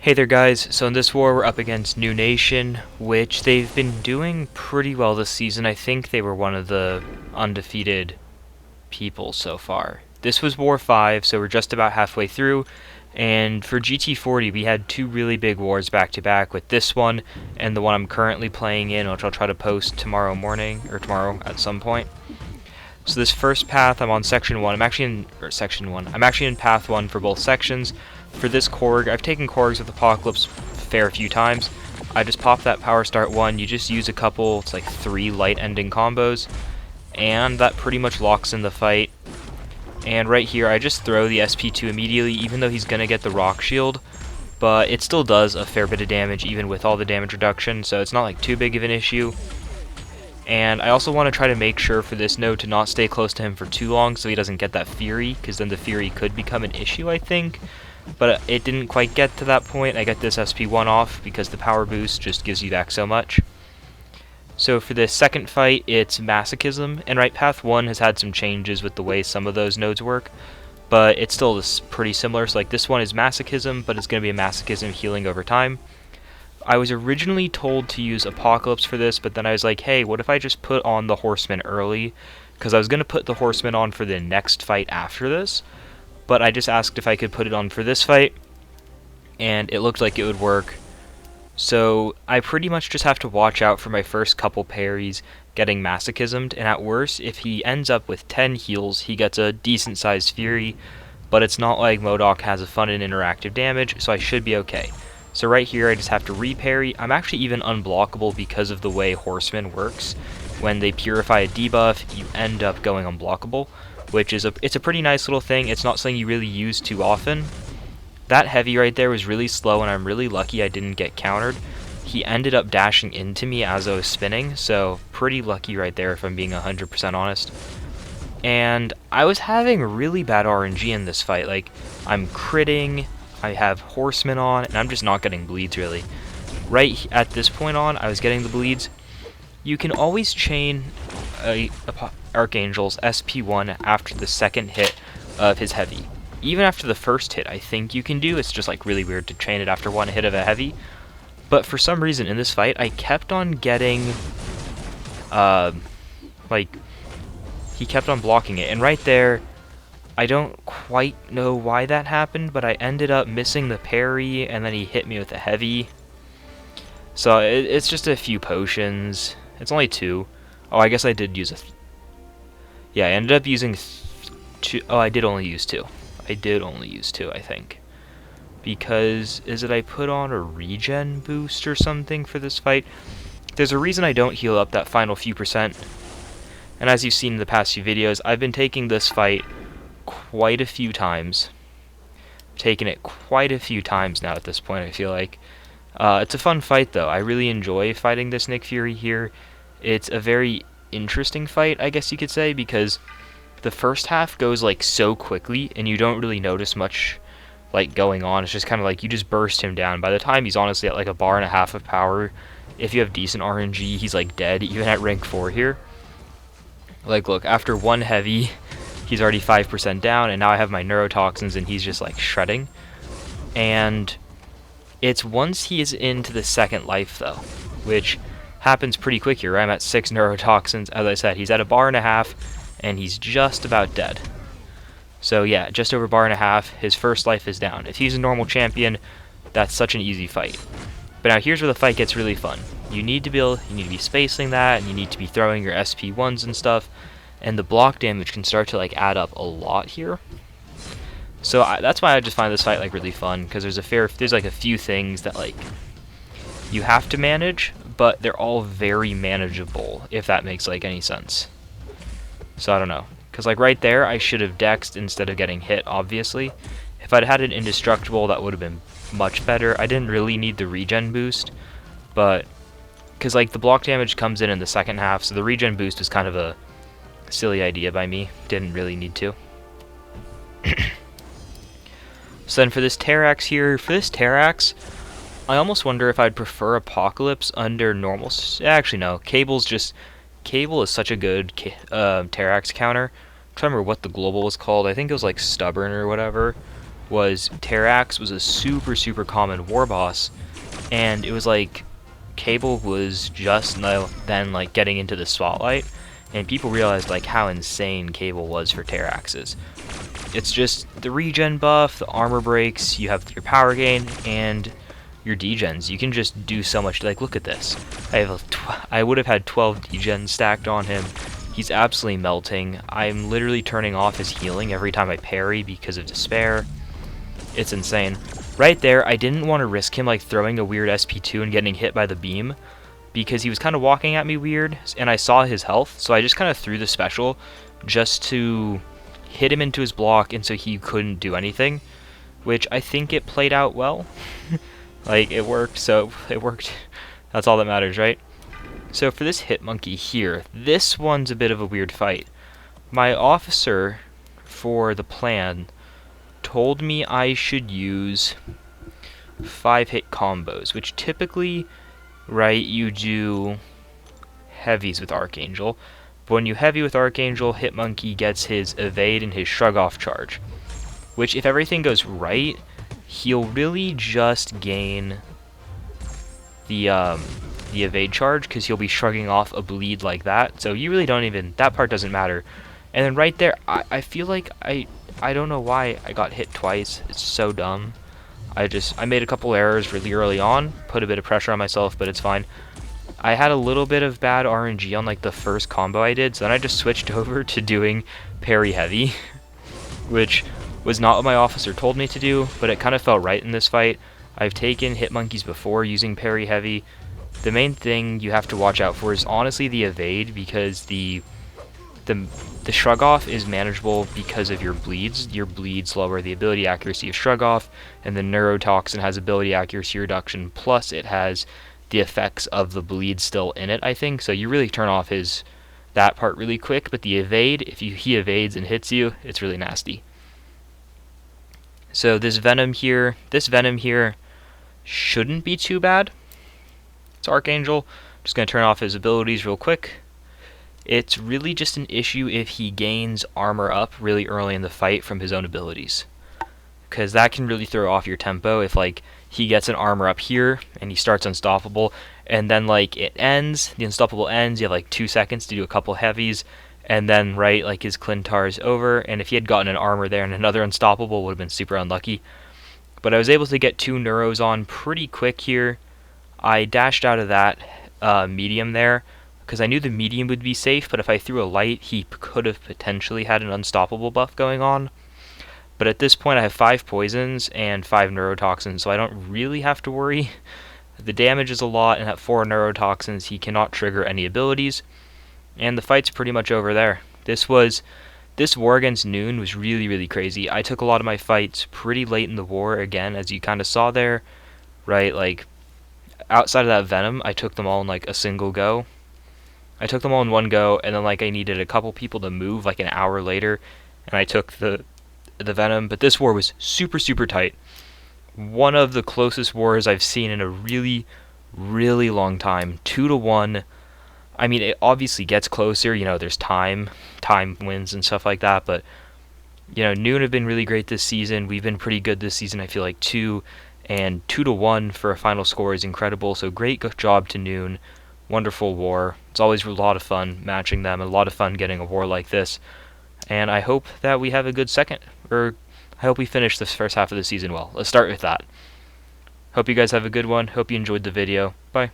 Hey there guys, so in this war we're up against New Nation, which they've been doing pretty well this season. I think they were one of the undefeated people so far. This was War 5, so we're just about halfway through, and for GT40 we had two really big wars back to back with this one and the one I'm currently playing in, which I'll try to post tomorrow morning, or tomorrow at some point. So this first path, I'm on section 1. I'm actually in path 1 for both sections. For this Korg, I've taken Korgs with Apocalypse a fair few times. I just pop that power start 1, you just use a couple, it's like 3 light ending combos, and that pretty much locks in the fight. And right here, I just throw the SP2 immediately, even though he's gonna get the rock shield, but it still does a fair bit of damage even with all the damage reduction, so it's not like too big of an issue. And I also want to try to make sure for this node to not stay close to him for too long so he doesn't get that Fury, because then the Fury could become an issue, I think. But it didn't quite get to that point. I got this SP1 off because the power boost just gives you back so much. So for this second fight, it's Masochism, and right, path 1 has had some changes with the way some of those nodes work, but it's still pretty similar. So like this one is Masochism, but it's going to be a Masochism healing over time. I was originally told to use Apocalypse for this, but then I was like, hey, what if I just put on the Horseman early? Because I was going to put the Horseman on for the next fight after this, but I just asked if I could put it on for this fight, and it looked like it would work. So I pretty much just have to watch out for my first couple parries getting masochismed, and at worst, if he ends up with 10 heals, he gets a decent sized Fury, but it's not like MODOK has a fun and interactive damage, so I should be okay. So right here, I just have to re-parry. I'm actually even unblockable because of the way Horseman works. When they purify a debuff, you end up going unblockable, which is it's a pretty nice little thing. It's not something you really use too often. That heavy right there was really slow, and I'm really lucky I didn't get countered. He ended up dashing into me as I was spinning, so pretty lucky right there if I'm being 100% honest. And I was having really bad RNG in this fight. Like, I'm critting, I have Horseman on, and I'm just not getting bleeds really. Right at this point on, I was getting the bleeds. You can always chain Archangel's SP1 after the second hit of his heavy. Even after the first hit, I think you can do. It's just like really weird to chain it after one hit of a heavy. But for some reason in this fight, I kept on getting, he kept on blocking it. And right there, I don't quite know why that happened, but I ended up missing the parry, and then he hit me with a heavy. So it's just a few potions. It's only 2. Oh, I guess I did use yeah, I ended up using 2. Oh, I did only use 2. I did only use 2, I think. Because, is it I put on a regen boost or something for this fight? There's a reason I don't heal up that final few percent. And as you've seen in the past few videos, I've been taking this fight quite a few times. Taken it quite a few times now at this point, I feel like. It's a fun fight though. I really enjoy fighting this Nick Fury here. It's a very interesting fight, I guess you could say, because the first half goes like so quickly and you don't really notice much like going on. It's just kind of like you just burst him down. By the time he's honestly at like a bar and a half of power, if you have decent RNG, he's like dead even at rank 4 here. Like look, after one heavy, he's already 5% down, and now I have my neurotoxins and he's just like shredding. And it's once he is into the second life though, which happens pretty quick here. I'm at 6 neurotoxins. As I said, he's at a bar and a half and he's just about dead. So yeah, just over bar and a half, his first life is down. If he's a normal champion, that's such an easy fight. But now here's where the fight gets really fun. You need to be spacing that, and you need to be throwing your SP1s and stuff, and the block damage can start to like add up a lot here. So that's why I just find this fight like really fun, because there's like a few things that like you have to manage, but they're all very manageable, if that makes like any sense. So I don't know, because like right there I should have dexed instead of getting hit, obviously. If I'd had an indestructible, that would have been much better. I didn't really need the regen boost, but because like the block damage comes in the second half, so the regen boost was kind of a silly idea by me. Didn't really need to. So then for this Terrax, I almost wonder if I'd prefer Apocalypse under normal. Actually, no. Cable is such a good Terrax counter. I'm trying to remember what the global was called. I think it was like Stubborn or whatever. was Terrax was a super common war boss, and it was like Cable was just then like getting into the spotlight, and people realized like how insane Cable was for Terraxes. It's just the regen buff, the armor breaks, you have your power gain, and your degens. You can just do so much. Like, look at this. I would have had 12 degens stacked on him. He's absolutely melting. I'm literally turning off his healing every time I parry because of despair. It's insane. Right there, I didn't want to risk him like throwing a weird SP2 and getting hit by the beam, because he was kind of walking at me weird, and I saw his health, so I just kind of threw the special just to hit him into his block, and so he couldn't do anything, which I think it played out well. Like, it worked, so it worked. That's all that matters, right? So for this HitMonkey here, this one's a bit of a weird fight. My officer for the plan told me I should use 5-hit combos, which typically, right, you do heavies with Archangel. But when you heavy with Archangel, HitMonkey gets his evade and his shrug off charge, which if everything goes right, he'll really just gain the evade charge, because he'll be shrugging off a bleed like that. So you really don't even, that part doesn't matter. And then right there, I feel like I don't know why I got hit twice. It's so dumb. I made a couple errors really early on, put a bit of pressure on myself, but it's fine. I had a little bit of bad RNG on like the first combo I did, so then I just switched over to doing parry heavy, which was not what my officer told me to do, but it kind of felt right in this fight. I've taken HitMonkeys before using parry heavy. The main thing you have to watch out for is honestly the evade, because the shrug off is manageable because of your bleeds. Your bleeds lower the ability accuracy of shrug off, and the neurotoxin has ability accuracy reduction, plus it has the effects of the bleed still in it, I think. So you really turn off that part really quick, but the evade, if he evades and hits you, it's really nasty. So this Venom here shouldn't be too bad. It's Archangel. Just going to turn off his abilities real quick. It's really just an issue if he gains armor up really early in the fight from his own abilities, because that can really throw off your tempo. If like he gets an armor up here and he starts unstoppable, and then like it ends, the unstoppable ends, you have like 2 seconds to do a couple heavies, and then right, like his Clintar's over, and if he had gotten an armor there and another unstoppable, would have been super unlucky. But I was able to get 2 neuros on pretty quick here. I dashed out of that medium there, because I knew the medium would be safe, but if I threw a light, he could have potentially had an unstoppable buff going on. But at this point I have 5 poisons and 5 neurotoxins, so I don't really have to worry. The damage is a lot, and at 4 neurotoxins he cannot trigger any abilities, and the fight's pretty much over there. This war against NEWN was really crazy. I took a lot of my fights pretty late in the war, again, as you kind of saw there, right? Like, outside of that Venom, I took them all in like a single go. I took them all in one go, and then like I needed a couple people to move like an hour later, and I took the Venom. But this war was super tight. One of the closest wars I've seen in a really long time. 2-1. I mean, it obviously gets closer, you know, there's time wins and stuff like that, but you know, NEWN have been really great this season. We've been pretty good this season, I feel like, too. And 2-1 for a final score is incredible, so great job to NEWN. Wonderful war. It's always a lot of fun matching them, and a lot of fun getting a war like this. And I hope that we have a good I hope we finish this first half of the season well. Let's start with that. Hope you guys have a good one. Hope you enjoyed the video. Bye.